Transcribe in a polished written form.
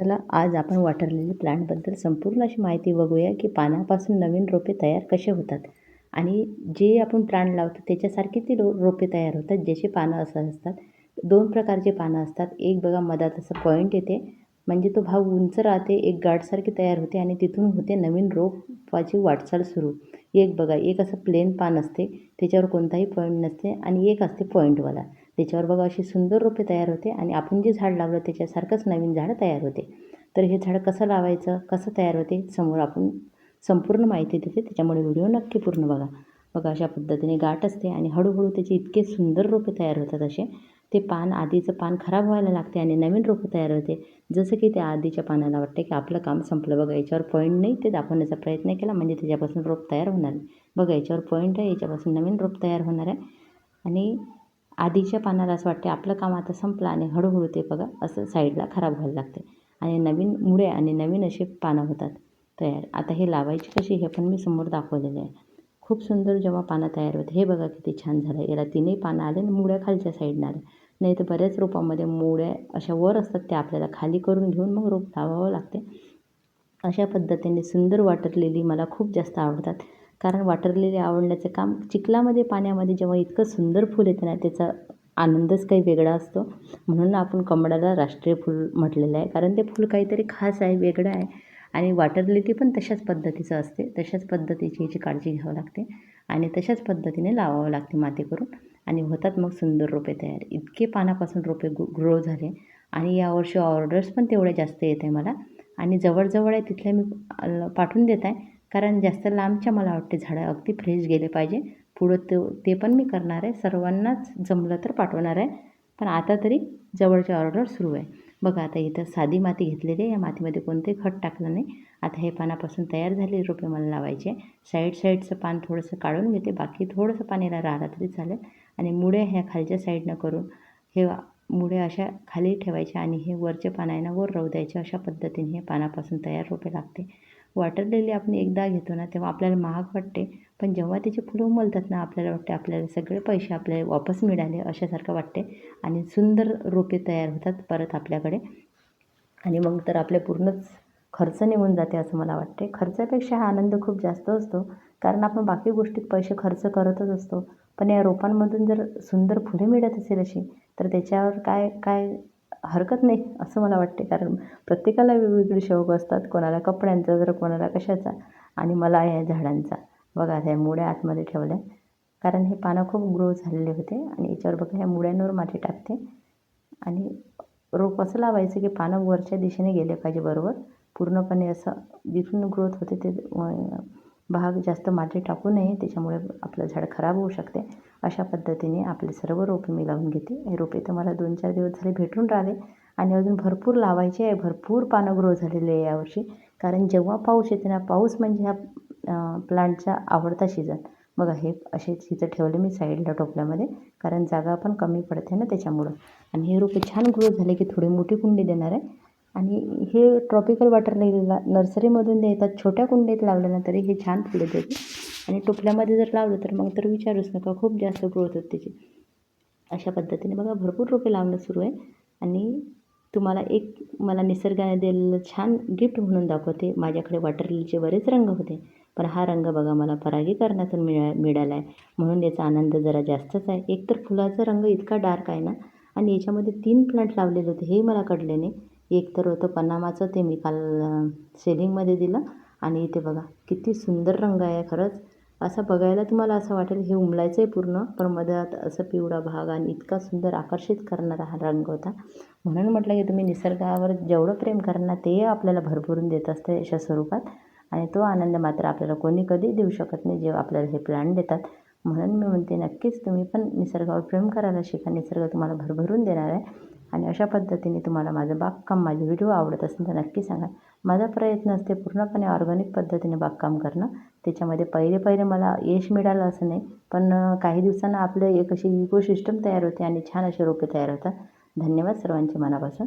चला आज आपण वॉटर लिली प्लांटबद्दल संपूर्ण अशी माहिती बघूया की पानापासून नवीन रोपे तयार कसे होतात आणि जे आपण प्लांट लावतो त्याच्यासारखी ती रोपे तयार होतात. ज्याची पानं असं असतात, दोन प्रकारचे पानं असतात. एक बघा मधात असं पॉईंट येते, म्हणजे तो भाग उंच राहते, एक गाठसारखी तयार होते आणि तिथून होते नवीन रोपाची वाटचाल सुरू. एक बघा, एक असं प्लेन पान असते, त्याच्यावर कोणताही पॉईंट नसते आणि एक असते पॉईंटवाला. त्याच्यावर बघा अशी सुंदर रोपे तयार होते आणि आपण जे झाड लावलं त्याच्यासारखंच नवीन झाड तयार होते. तर हे झाड कसं लावायचं, कसं तयार होते, समोर आपण संपूर्ण माहिती देते, त्याच्यामुळे व्हिडिओ नक्की पूर्ण बघा. बघा अशा पद्धतीने गाठ असते आणि हळूहळू त्याचे इतके सुंदर रोपे तयार होतात. असे ते पान, आधीचं पान खराब व्हायला लागते आणि नवीन रोपं तयार होते. जसं की त्या आधीच्या पानाला वाटते की आपलं काम संपलं. बघा याच्यावर पॉईंट नाही, ते दाखवण्याचा प्रयत्न केला म्हणजे त्याच्यापासून रोप तयार होणार आहे. बघा याच्यावर पॉईंट आहे, याच्यापासून नवीन रोप तयार होणार आहे आणि आधीच्या पानाला असं वाटते आपलं काम आता संपलं आणि हळूहळू ते बघा असं साईडला खराब व्हायला लागते आणि नवीन मुळे आणि नवीन असे पानं होतात तयार. आता हे लावायची कशी हे पण मी समोर दाखवलेले आहे. खूप सुंदर जेव्हा पानं तयार होते, हे बघा किती छान झालं. याला तीनही पानं आले आणि मुळ्या खालच्या साईडनं आल्या. नाही तर बऱ्याच रोपांमध्ये मुळ्या अशा वर असतात, त्या आपल्याला खाली करून घेऊन मग रोप लावावं लागते. अशा पद्धतीने सुंदर वॉटर लिली मला खूप जास्त आवडतात. कारण वॉटर लिली आवडण्याचं काम चिखलामध्ये, पाण्यामध्ये जेव्हा इतकं सुंदर फूल येतं ना, त्याचा आनंदच काही वेगळा असतो. म्हणून आपण कमळाला राष्ट्रीय फूल म्हटलेलं आहे, कारण ते फूल काहीतरी खास आहे, वेगळं आहे. आणि वॉटर लिली पण तशाच पद्धतीचं असते, तशाच पद्धतीची याची काळजी घ्यावी लागते आणि तशाच पद्धतीने लावावं लागते माती करून आणि होतात मग सुंदर रोपे तयार. इतके पानापासून रोपे ग्रो झाले आणि यावर्षी ऑर्डर्स पण तेवढ्या जास्त येत आहे मला आणि जवळजवळ आहे तिथल्या मी पाठवून देत आहे. कारण जास्त लांबच्या मला वाटते झाडं अगदी फ्रेश गेले पाहिजे. पुढं ते पण मी करणार आहे, सर्वांनाच जमलं तर पाठवणार आहे. पण आता तरी जवळचे ऑर्डर सुरू आहे. बघा आता इथं साधी माती घेतलेली आहे, या मातीमध्ये कोणतेही खत टाकलं नाही. आता हे पानापासून तयार झालेले रोपे मला लावायचे. साईडचं पान थोडंसं काढून घेते, बाकी थोडंसं पाण्याला राहिलं तरी चालेल आणि मुळे ह्या खालच्या साईडनं करून हे मुळे अशा खाली ठेवायच्या आणि हे वरचे पान आहे ना वर राहू द्यायचे. अशा पद्धतीने हे पानापासून तयार रोपे लागते. वॉटर लिली आपण एकदा घेतो ना तेव्हा आपल्याला महाग वाटते, पण जेव्हा त्याची फुलं उमलतात ना आपल्याला वाटते आपल्याला सगळे पैसे आपल्याला वापस मिळाले अशासारखं वाटते आणि सुंदर रोपे तयार होतात परत आपल्याकडे. आणि मग तर आपले पूर्णच खर्च निघून जाते असं मला वाटते. खर्चापेक्षा हा आनंद खूप जास्त असतो, कारण आपण बाकी गोष्टीत पैसे खर्च करतच असतो. पण या रोपांमधून जर सुंदर फुले मिळत असेल अशी, तर त्याच्यावर काय हरकत नाही असं मला वाटते. कारण प्रत्येकाला वेगवेगळे शौक असतात, कोणाला कपड्यांचा तर कोणाला कशाचा आणि मला या झाडांचा. बघा ह्या मुळ्या आतमध्ये ठेवल्या, कारण हे पानं खूप ग्रो झालेले होते आणि याच्यावर बघा ह्या मुळ्यांवर माती टाकते आणि रोप असं लावायचं की पानं वरच्या दिशेने गेले पाहिजे बरोबर. पूर्णपणे असं जिथून ग्रोथ होते ते भाग जास्त माती टाकू नये, त्याच्यामुळे आपलं झाड खराब होऊ शकते. अशा पद्धतीने आपले सर्व रोपे मी लावून घेते. हे रोपे तर मला 2-4 दिवस झाले भेटून राहिले आणि अजून भरपूर लावायचे आहे. भरपूर पानं ग्रो झालेले आहे यावर्षी, कारण जेव्हा पाऊस येते ना, पाऊस म्हणजे ह्या प्लांटचा आवडता सीझन. बघा हे असेच इथं ठेवले मी साईडला टोपल्यामध्ये, कारण जागा पण कमी पडते ना त्याच्यामुळं. आणि हे रोपे छान ग्रो झाले की थोडी मोठी कुंडी देणार आहे आणि हे ट्रॉपिकल वॉटर लिलीला नर्सरीमधून देतात. छोट्या कुंडीत लावलं ना तरी हे छान फुलं देते आणि टोपल्यामध्ये जर लावलं तर मग तर विचारूच नका, खूप जास्त ग्रोथ होते त्याची. अशा पद्धतीने बघा भरपूर रोपे लावणं सुरू आहे आणि तुम्हाला एक मला निसर्गाने दिलेलं छान गिफ्ट म्हणून दाखवते. माझ्याकडे वॉटर लिलीचे बरेच रंग होते, पण हा रंग बघा मला परागीकरणातून मिळाला आहे, म्हणून याचा आनंद जरा जास्तच आहे. एकतर फुलाचा रंग इतका डार्क आहे ना आणि याच्यामध्ये 3 प्लांट लावलेले होते, हे मला कळले नाही. एक तर होतं पनामाचं, ते मी काल सेलिंगमध्ये दिलं आणि इथे बघा किती सुंदर रंग आहे खरंच. असं बघायला तुम्हाला असं वाटेल हे उमलायचं आहे पूर्ण, पण मधात असं पिवळा भाग आणि इतका सुंदर आकर्षित करणारा हा रंग होता. म्हणून म्हटलं की तुम्ही निसर्गावर जेवढं प्रेम करणार ते आपल्याला भरभरून देत असते अशा स्वरूपात आणि तो आनंद मात्र आपल्याला कोणी कधी देऊ शकत नाही जेव्हा आपल्याला हे प्लांट देतात. म्हणून मी म्हणते नक्कीच तुम्ही पण निसर्गावर प्रेम करायला शिका. निसर्ग तुम्हाला भरभरून देणार आहे आणि अशा पद्धतीने तुम्हाला माझं बागकाम, माझे व्हिडिओ आवडत असेल तर नक्की सांगा. माझा प्रयत्न असते पूर्णपणे ऑर्गॅनिक पद्धतीने बागकाम करणं. त्याच्यामध्ये पहिले मला यश मिळालं असं नाही, पण काही दिवसांना आपलं एक अशी इकोसिस्टम तयार होते आणि छान असे रोपे तयार होतात. धन्यवाद सर्वांचे मनापासून.